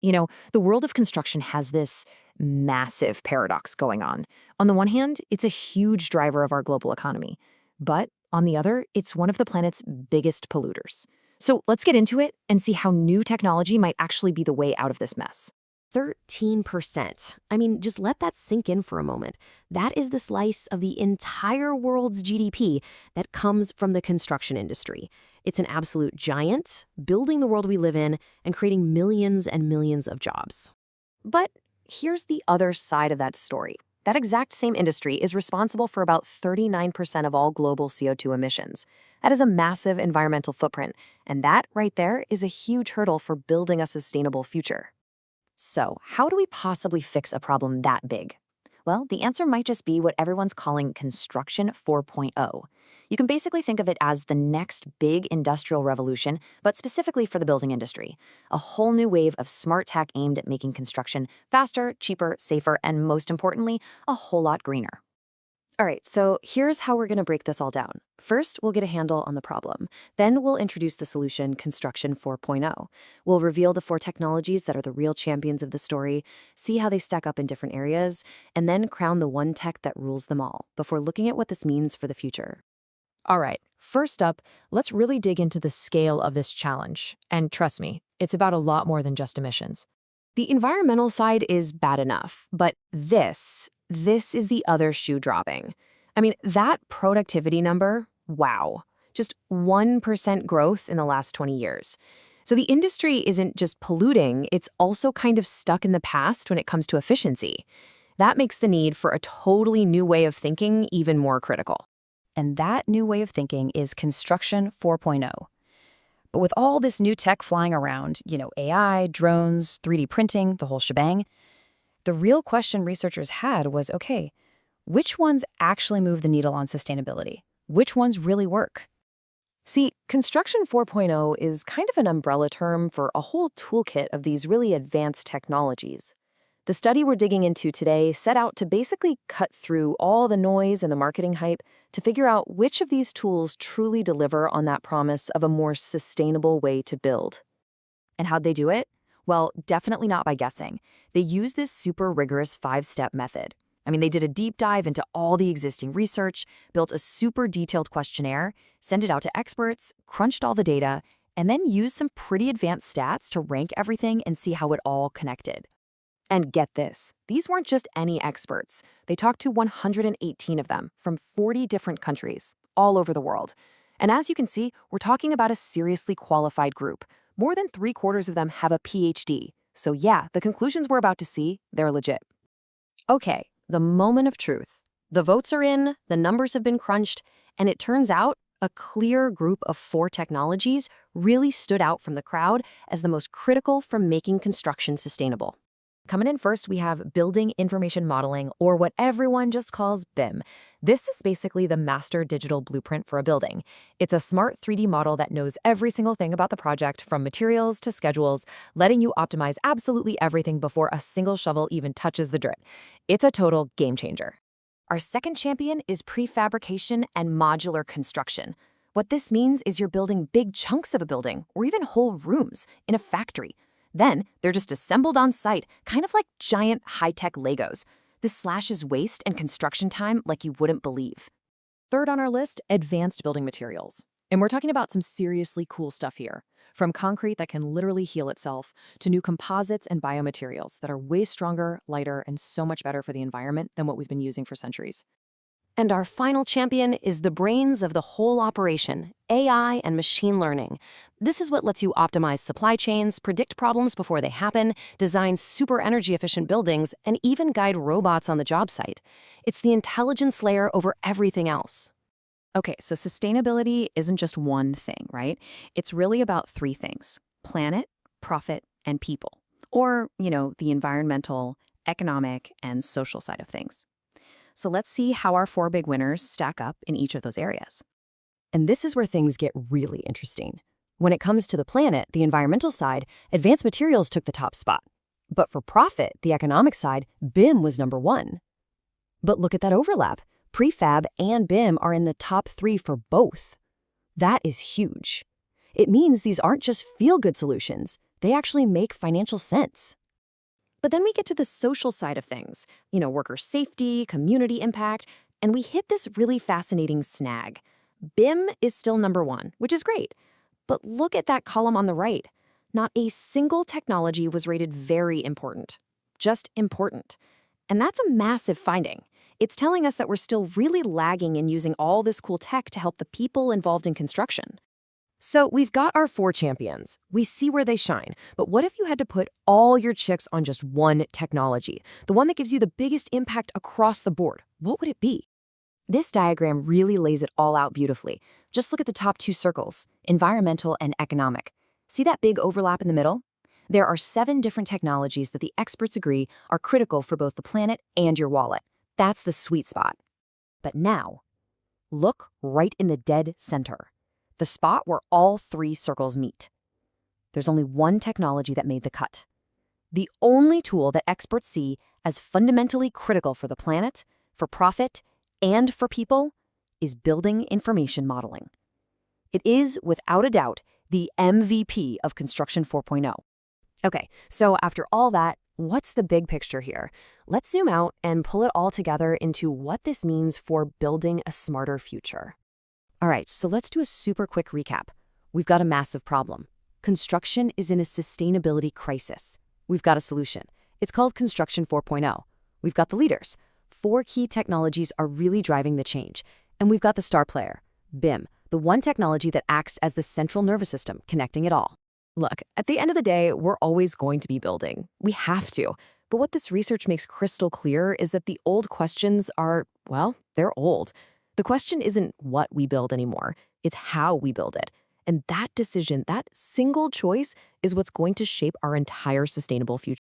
The world of construction has this massive paradox going on. On the one hand, it's a huge driver of our global economy. But on the other, it's one of the planet's biggest polluters. So let's get into it and see how new technology might actually be the way out of this mess. 13%. I mean, just let that sink in for a moment. That is the slice of the entire world's GDP that comes from the construction industry. It's an absolute giant, building the world we live in and creating millions and millions of jobs. But here's the other side of that story. That exact same industry is responsible for about 39% of all global CO2 emissions. That is a massive environmental footprint, and that right there is a huge hurdle for building a sustainable future. So, how do we possibly fix a problem that big? Well, the answer might just be what everyone's calling Construction 4.0. You can basically think of it as the next big industrial revolution, but specifically for the building industry. A whole new wave of smart tech aimed at making construction faster, cheaper, safer, and most importantly, a whole lot greener. All right, so here's how we're going to break this all down. First, we'll get a handle on the problem. Then we'll introduce the solution, Construction 4.0. We'll reveal the four technologies that are the real champions of the story, see how they stack up in different areas, and then crown the one tech that rules them all before looking at what this means for the future. All right, first up, let's really dig into the scale of this challenge. And trust me, it's about a lot more than just emissions. The environmental side is bad enough, but this is the other shoe dropping. I mean, that productivity number, wow, just 1% growth in the last 20 years. So the industry isn't just polluting, it's also kind of stuck in the past when it comes to efficiency. That makes the need for a totally new way of thinking even more critical. And that new way of thinking is Construction 4.0. But with all this new tech flying around, AI, drones, 3D printing, the whole shebang, the real question researchers had was, okay, which ones actually move the needle on sustainability? Which ones really work? See, Construction 4.0 is kind of an umbrella term for a whole toolkit of these really advanced technologies. The study we're digging into today set out to basically cut through all the noise and the marketing hype to figure out which of these tools truly deliver on that promise of a more sustainable way to build. And how'd they do it? Well, definitely not by guessing. They used this super rigorous 5-step method. I mean, they did a deep dive into all the existing research, built a super detailed questionnaire, sent it out to experts, crunched all the data, and then used some pretty advanced stats to rank everything and see how it all connected. And get this, these weren't just any experts. They talked to 118 of them from 40 different countries, all over the world. And as you can see, we're talking about a seriously qualified group. More than 3/4 of them have a PhD. So yeah, the conclusions we're about to see, they're legit. Okay, the moment of truth. The votes are in, the numbers have been crunched, and it turns out a clear group of 4 technologies really stood out from the crowd as the most critical for making construction sustainable. Coming in first, we have Building Information Modeling, or what everyone just calls BIM. This is basically the master digital blueprint for a building. It's a smart 3D model that knows every single thing about the project, from materials to schedules, letting you optimize absolutely everything before a single shovel even touches the dirt. It's a total game changer. Our second champion is prefabrication and modular construction. What this means is you're building big chunks of a building, or even whole rooms, in a factory. Then they're just assembled on site, kind of like giant high-tech Legos. This slashes waste and construction time like you wouldn't believe. Third on our list, advanced building materials. And we're talking about some seriously cool stuff here. From concrete that can literally heal itself, to new composites and biomaterials that are way stronger, lighter, and so much better for the environment than what we've been using for centuries. And our final champion is the brains of the whole operation, AI and machine learning. This is what lets you optimize supply chains, predict problems before they happen, design super energy-efficient buildings, and even guide robots on the job site. It's the intelligence layer over everything else. Okay, so sustainability isn't just one thing, right? It's really about 3 things: planet, profit, and people. Or, the environmental, economic, and social side of things. So let's see how our 4 big winners stack up in each of those areas. And this is where things get really interesting. When it comes to the planet, the environmental side, advanced materials took the top spot. But for profit, the economic side, BIM was number 1. But look at that overlap. Prefab and BIM are in the top 3 for both. That is huge. It means these aren't just feel-good solutions. They actually make financial sense. But then we get to the social side of things, worker safety, community impact, and we hit this really fascinating snag. BIM is still number one, which is great. But look at that column on the right. Not a single technology was rated very important. Just important. And that's a massive finding. It's telling us that we're still really lagging in using all this cool tech to help the people involved in construction. So we've got our 4 champions. We see where they shine. But what if you had to put all your chips on just one technology? The one that gives you the biggest impact across the board. What would it be? This diagram really lays it all out beautifully. Just look at the top 2 circles, environmental and economic. See that big overlap in the middle? There are 7 different technologies that the experts agree are critical for both the planet and your wallet. That's the sweet spot. But now, look right in the dead center, the spot where all 3 circles meet. There's only one technology that made the cut. The only tool that experts see as fundamentally critical for the planet, for profit, and for people is building information modeling. It is, without a doubt, the MVP of Construction 4.0. Okay, so after all that, what's the big picture here? Let's zoom out and pull it all together into what this means for building a smarter future. All right, so let's do a super quick recap. We've got a massive problem. Construction is in a sustainability crisis. We've got a solution. It's called Construction 4.0. We've got the leaders. 4 key technologies are really driving the change. And we've got the star player, BIM, the one technology that acts as the central nervous system connecting it all. Look, at the end of the day, we're always going to be building. We have to. But what this research makes crystal clear is that the old questions are, well, they're old. The question isn't what we build anymore. It's how we build it. And that decision, that single choice, is what's going to shape our entire sustainable future.